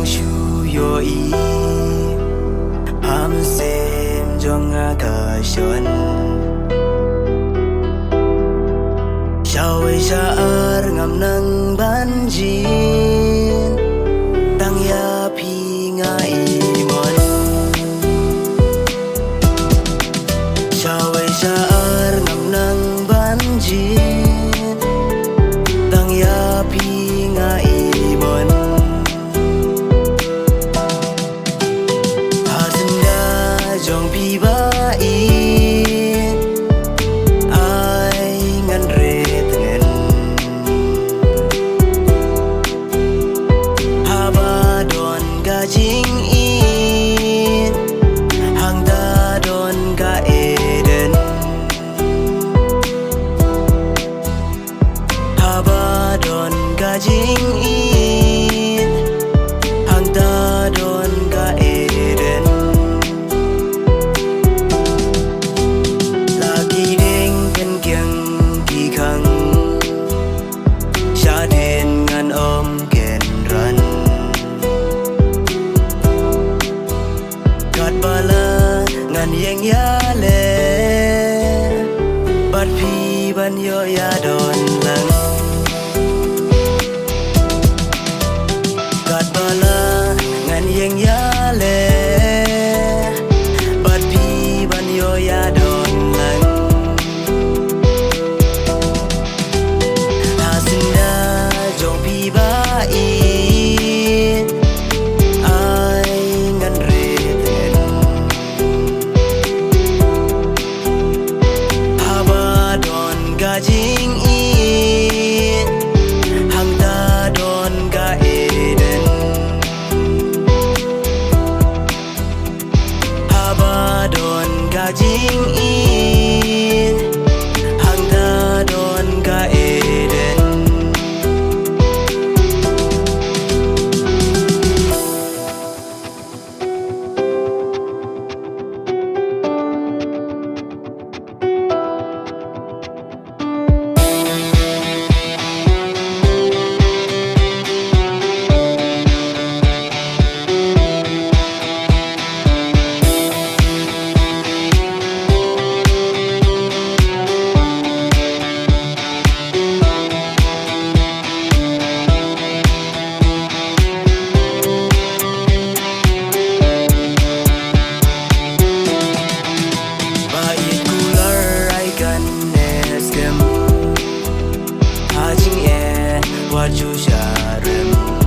shu yo i ham sem jong a ka shon Shawai syaar ngam nang banjin Tang ya pi ngai mon Shawai syaar ngam nang banjin Tang ya pi ngai mon Hazenda jong pi bai Jing in hang ta don ga eden haba don ga jing in hang ta don ga eden lagi deng ken kyang ki khang sha den ngan om ken ran bala ngan yeng ya le bat phi ban yo ya don lang gat bala ngan yeng ya le bat phi ban yo ya don lang hasinda jong phi ba i Jing in hang ta don ga eden haba don ga jing in hang ta don ga eden What you sharing